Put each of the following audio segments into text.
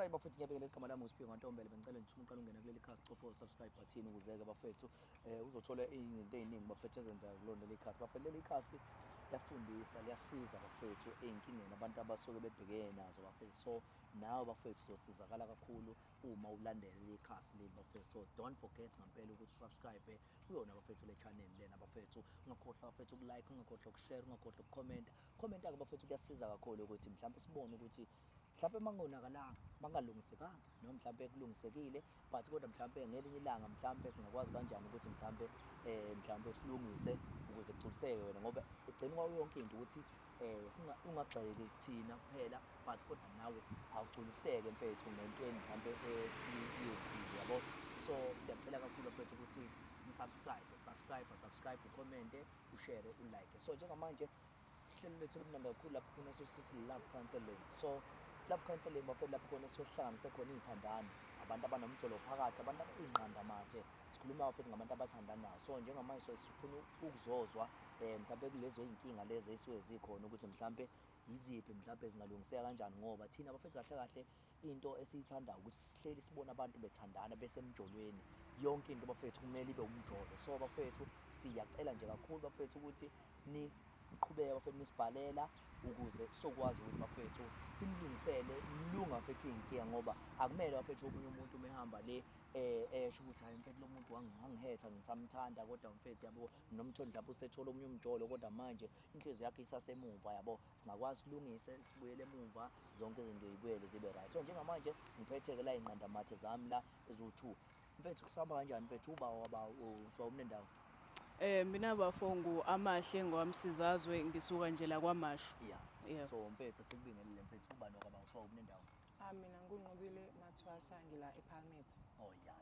subscribe futhi ngiyabekela igama lami uSiphiwe Ntombela bengicela ngithi uqala ungena kuleli khasi cofa subscribe button ukuze ke bafethu uzothola izinto eziningi bafethu ezenza kulona leli khasi bafethu leli khasi liyafundisa liyasiza bafethu einkingeni abantu abasuke bebhekene nazo bafethu so nawe bafethu uzosizakala kakhulu uma ulandela leli khasi leli bafethu so don't forget ngempela ukuthi usubscribe kuyona bafethu le channel lena bafethu ungakhohlwa bafethu ukulike ungakhohlwa ukushare ungakhohlwa ukucomment comment ake bafethu kuyasiza kakhulu ukuthi mhlawumbe sibone ukuthi mhlawumbe mangonakalanga mangalungisekanga noma mhlawumbe kulungisekile but kodwa mhlawumbe ngelinye ilanga mhlawumbe singakwazi kanjani ukuthi mhlawumbe silungise ukuze kugculiseke wena ngoba igcina kwayo yonke into ukuthi ungagxeki thina kuphela but kodwa nawe awugculiseke mfethu ngentweni mhlawumbe esiyenzile yabo so siyacela kakhulu mfethu ukuthi subscribe ucomment ushare ulike so njengamanje ihlelo lethu lumnandi kakhulu lapho khona sithi love counseling so love counseling bafethu lapho khona sohlanganise khona izithandani abantu abanomjolo phakathi abantu abinqanda manje sikhuluma bafethu ngabantu abathandanayo so njengamanje sifuna ukuzozwa mhlawumbe kulezo inkinga lezi esuke zikhona ukuthi mhlawumbe yiziphi mhlawumbe zingalungiseka kanjani ngoba thina bafethu kahle into esiyithandayo ukuthi sihleli sibona abantu bethandana besemjolweni yonke into bafethu kumele ibe umjolo so bafethu siyacela nje kakhulu bafethu ukuthi niqhubeke bafethu nisibhalela ukuze sokwazi ukuthi bafethu simlungisele mlunga mfethu inkinga ngoba akumele bafethu omunye umuntu umehamba le esho ukuthi hayi mfethu lo muntu wangihetha ngisamthanda kodwa mfethu yabo nomtholi lapho usethola omunye umjolo kodwa manje inhliziyo yakhe isasemuva yabo singakwazi silungise sibuyele emuva zonke izinto yibuyele zibe right so njengamanje ngiphethe ke la inqanda mathe zami la ezo2 mfethu kusaba kanjani mfethu uba usawumnendawo mina bafongo amahle ngwamsizazwe ngisuka nje la kwaMashu yeah so mfethu sikubingelele mfethu uba nokaba usawumnendawo mina ngunqobile Mathwasa ngila ePalmet oh yeah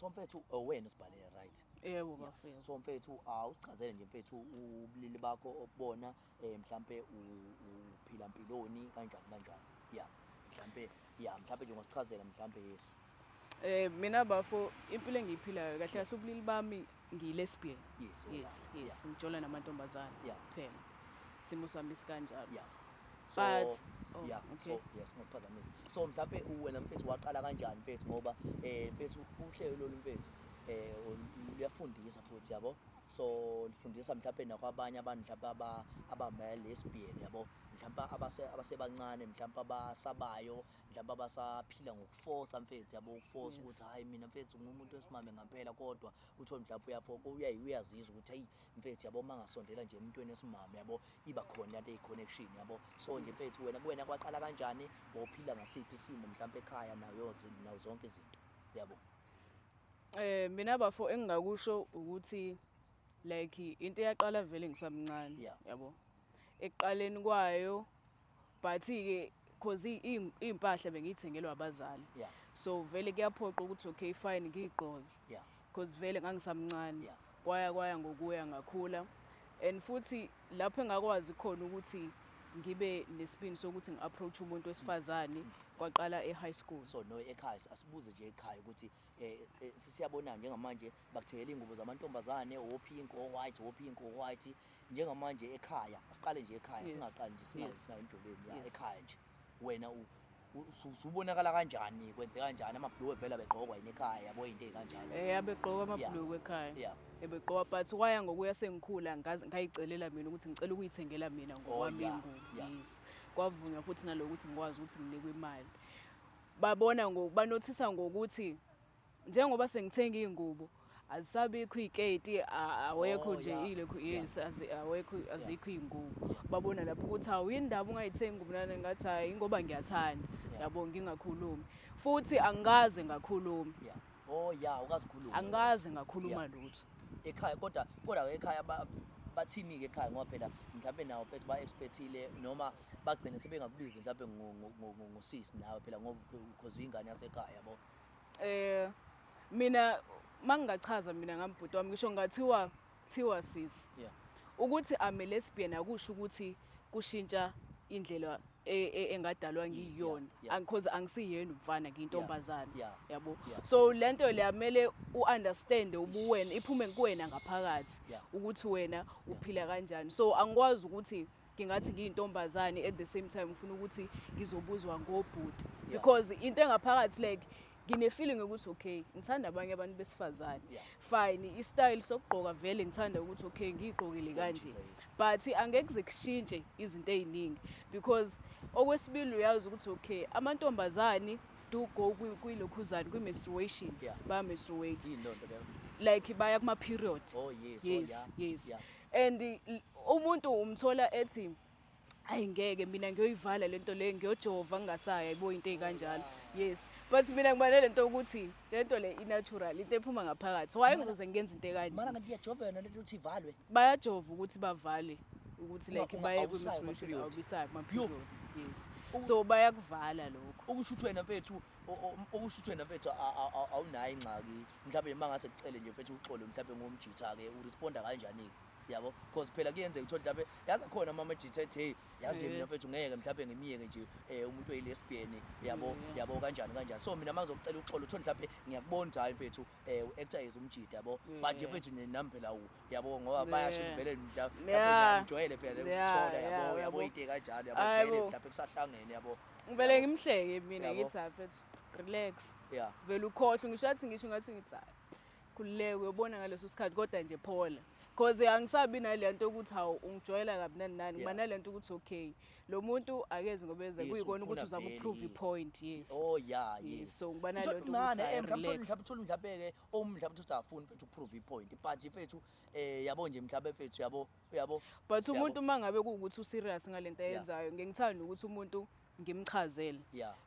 so mfethu wena usibhalele right yebo bafethu so mfethu usichazele nje mfethu ubulili bakho obona mhlambe uphila impiloni kanjani yeah mhlambe nje ngosichazela mhlambe yes mina bafo impilo engiyiphilayo kahle kahle ubulili bami ngilesbian yes ngitshola namantombazana kuphela simo sami sikanjalo but so yes ngokuphazamisa so mhlawumbe wena mfethu waqala kanjani mfethu ngoba mfethu uhlelo lolu mfethu liyafundisa futhi yabo so lifundisa mhlawumbe nakwabanye abantu mhlawumbe abama lesbian yabo mhlawumbe abasebancane mhlawumbe abasabayo mhlawumbe abasaphila ngokuforce mfethu yabo ukuforce ukuthi hayi mina mfethu ngumuntu wesimame ngempela kodwa uthola mhlawumbe uyazizwa ukuthi hey mfethu yabo mangasondela nje emntweni wesimame yabo iba khona lento econnection yabo so nje mfethu wena kwaqala kanjani wophila ngasiphi isimo mhlawumbe ekhaya nayo zonke izinto yabo mina bafo engingakusho ukuthi like into yaqala vele ngisamncane yabo ekuqaleni kwayo but ke cause impahla bengithengelwa abazali so vele kuyaphoqa ukuthi okay fine ngigqoke cause vele ngangisamncane kwaya ngokuya ngakhula and futhi lapho engakwazi khona ukuthi ngibe nesibini sokuthi ngiapproach umuntu wesifazane kwaqala ehigh school so no ekhaya asibuze nje ekhaya ukuthi siyabonana njengamanje bakuthekela ingubo zamantombazane opink white njengamanje ekhaya asiqale nje ekhaya singaqali nje singayenjoleni ekhaya nje wena usubonakala kanjani kwenzeka kanjani amabhluku vela begqokwa yini ekhaya yabo into ezikanjalo yabegqoka amabhluku ekhaya ebegqoka but waya ngokuya sengikhula ngayicelela mina ukuthi ngicela ukuyithengela mina ngokwami ingubo yes kwavunywa futhi nalokuthi ngikwazi ukuthi nginikwe imali babona banothisa ngokuthi njengoba sengithenga ingubo azisabikho iketi awekho nje ile yes awekho azikho ingubo babona lapho ukuthi awuyindaba ungayithenga ingubo nani ngathi hayi ngoba ngiyathanda yabo ngingakhulumi futhi angikaze ngakhuluma ukazikhuluma angikaze ngakhuluma lutho ekhaya kodwa ekhaya bathini ke ekhaya ngoba phela mhlawumbe nawo mfethu ba-expectile noma bagcine sebengakubizi mhlawumbe ngosisi nawe phela ngoba because uyingane yasekhaya yabo mina mangingachaza mina ngambhuti wami ngisho ngathiwa sis ukuthi ame lesbian akusho ukuthi kushintsha indlela engadalwa ngiyona because angisiyena umfana ngiyintombazana yabo so lento le yamele uunderstand ubuwena iphume kuwena ngaphakathi ukuthi wena uphila kanjani so angikwazi ukuthi ngingathi ngiyintombazane at the same time ngifuna ukuthi ngizobuzwa ngobhuti because into engaphakathi like ngine-feeling ukuthi okay ngithanda abanye abantu besifazane fine i-style sokugqoka vele ngithanda ukuthi okay ngiyigqokile kanje but angeke kuze kushintshe izinto ey'ningi because okwesibili uyazi ukuthi okay amantombazane do go kwilokhuzane kwi-menstruation baya-menstruate like baya kuma-period yes and umuntu umthola ethi ayi ngeke mina ngiyoyivala lento le ngiyojova ngingasaya yibo into ey'kanjalo yes but mina ngibane lento ukuthi lento le i-natural into ephuma ngaphakathi so ngizoze ngenza into ekanje mana ngathi iyajova yona lento ukuthi ivalwe bayajova ukuthi bavale ukuthi like baye kwi-menstruation awubisayo kuma-period yes so bayakuvala lokho ukusho ukuthi wena mfethu awunayo ingxaki mhlawumbe mangase kucele nje mfethu uxolo mhlawumbe ngomjitha-ke uresponda kanjani yabo because phela kuyenzeka ukuthi mhlawumbe yazi khona mama jitha ethi hey yazi nje mina mfethu ngeke mhlawumbe ngimiyeke nje umuntu oyi-lesbian yabo kanjani so mina mangizokucela uxolo uthole mhlawumbe ngiyakubona hayi mfethu u-actor as umjitha yabo but mfethu nami phela yabo ngoba bayasho vele mhlawumbe ngijwayele phela ukuthola yabo into kanjalo yabo vele mhlawumbe kusahlangene yabo ngivele ngimhleke mina ngithi mfethu relax vele ukhohlwe ngisho ngathi ngithi hayi khululeke uyobona ngaleso sikhathi kodwa nje phola because angisabi nale nto ukuthi hawu ungijwayela kabi nani ngiba nale nto ukuthi okay lo muntu akeze ngoba eza kuyikona ukuthi uzama ukuprove i-point yes so ngiba nale nto ukuthi relax mhlawumbe mhlawumbe-ke mhlawumbe uthi afuni mfethu ukuprove i-point but mfethu yabo nje mhlawumbe mfethu yabo but umuntu uma ngabe kuwukuthi u-serious ngale nto ayenzayo ngengithanda ukuthi umuntu ngimchazele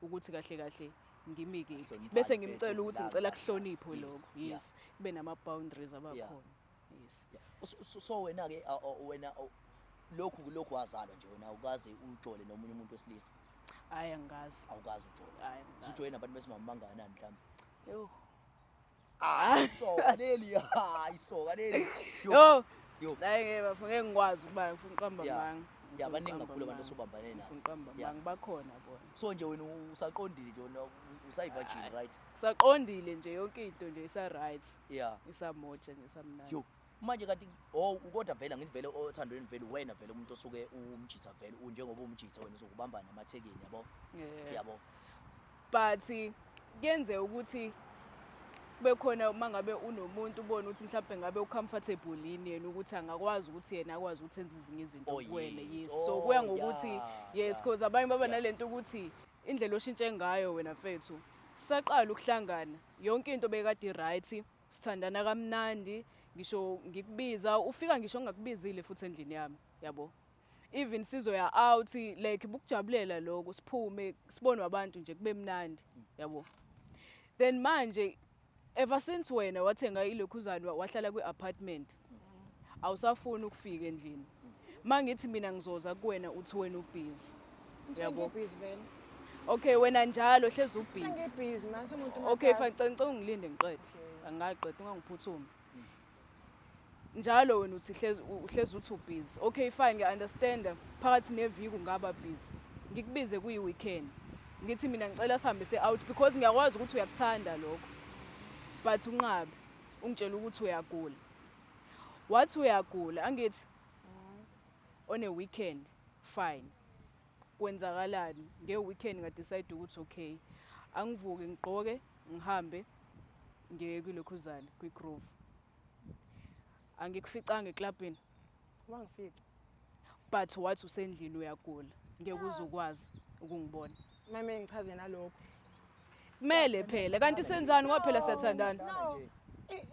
ukuthi kahle ngimike bese ngimcela ukuthi ngicela kuhlonipho lokho yes kube nama-boundaries abakhona yes so wena-ke wena lokhu wazalwa nje wena awukaze ujole nomunye umuntu wesilisa hayi angazi awukazi ujole usujoyina abantu besimame bangakanani mhlawumbe yo sokaleli hayi ngeke bafike ngikwazi ukuba ngifuna uqamba manga baningi kakhulu abantu osubambane nabo uqamba manga bakhona bona so nje wena usaqondile nje wena usayi-virgin right saqondile nje yonke into nje isa-right isamotsha nje isamnandi manje kanti kodwa vele angithi vele othandweni vele wena vele umuntu osuke umjitha vele njengoba umjitha wena uzokubamba namathekeni yabo but kuyenzeka ukuthi kube khona uma ngabe unomuntu ubona ukuthi mhlawumbe ngabe ucomfortable yini yena ukuthi angakwazi ukuthi yena akwazi ukuthi enze ezinye izinto kuwena yes so kuya ngokuthi yes because abanye baba nalento ukuthi indlela oshintshe ngayo wena mfethu sisaqala ukuhlangana yonke into bekade right sithandana kamnandi ngisho ngikubiza ufika ngisho ngakubizile futhi endlini yami yabo even sizoya out like bukujabulela lokho siphume sibone abantu nje kube mnandi yabo then manje ever since wena wathenga ilokhuzane wahlala kwi-apartment awusafuni ukufika endlini mangithi mina ngizoza kuwena uthi wena ubhizi yabo okay wena njalo hlezi ubhizi sengibhizi mase umuntu okay ngicela ungilinde ngiqede angaqedi ungangiphuthumi njalo wena uthi hlezi uthi ubhizi okay fine ngiya-understanda phakathi neviki ungaba busy ngikubize kuyi-weekend ngithi mina ngicela sihambe se-out because ngiyakwazi ukuthi uyakuthanda lokho but unqabe ungitshela ukuthi uyagula wathi uyagula angithi on a weekend fine kwenzakalani nge-weekend ngadecide ukuthi okay angivuke ngigqoke ngihambe ngiye kwilokhuzane kwi-Groove angikuficanga eklabhini wangifica but wathi usendlini uyagula ngeke uzukwazi ukungibona mame ngichaze nalokho kumele phela kanti senzani ngoba phela siyathandana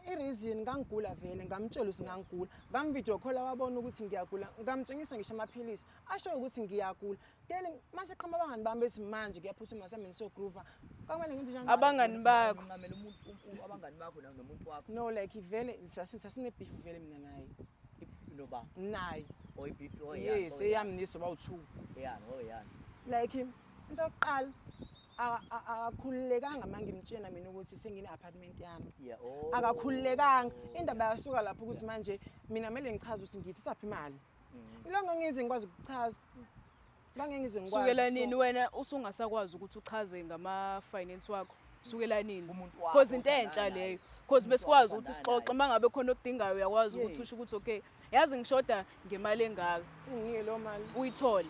i-reason ngangigula vele ngamtshela ukuthi ngangigula ngamvideo call wabona ukuthi ngiyagula ngamtshengisa ngisho amaphilisi asho ukuthi ngiyagula tele mase qhama abangani bami bethi manje ngiyaphuthuma sami so Groove kamele ngithi njani abangani bakho nqamela umuntu abangani bakho nomuntu wakho no like vele sasine beef vele mina naye noba naye beef yes eyami niso bawu2 yani like into yokuqala akakhululekanga manje ngimtshena mina ukuthi sengine apartment yami akakhululekanga indaba yasuka lapho ukuthi manje mina kumele ngichaze ukuthi ngithi saphi imali lonke ngize ngikwazi ukuchaza ngangeke ngize ngikwazi sukela nini wena usungasakwazi ukuthi uchaze ngama finance wakho sukela nini Umuntu wakho because into othandana entsha naye. leyo because Umuntu besikwazi wakho ukuthi othandana sixoxe uma ngabe khona okudingayo uyakwazi ukuthi Yes. usho ukuthi okay yazi ngishoda ngemali engaka Ngiyike lo mali. uyithole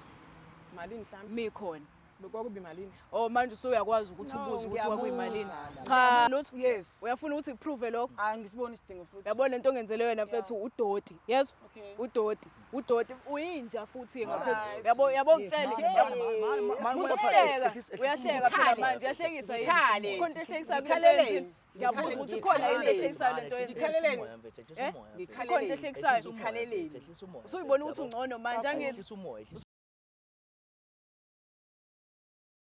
Malini mhlawumbe? mikhona Bekwakubi malini? oh manje usuyakwazi ukuthi No, ubuze ukuthi kwakuyimalini ngiyabuza. cha lutho Yes. uyafuna ukuthi kuprove lokho Angisiboni isidingo futhi. yabona lento ongenzele wena mfethu udoti yezwa Okay. udoti uyinja futhi ngaphethu Alright. yabo ngitshele Yes, uyahleka phela manje yahlekisa yini Ngikhale. khona into ehlekisayo Ngikhaleleni. ngiyabuza ukuthi khona into ehlekisayo lento Ngikhaleleni. Eh? Ngikhaleleni. Khona into ehlekisayo Ngikhaleleni. usuyibona ukuthi ungcono manje angithi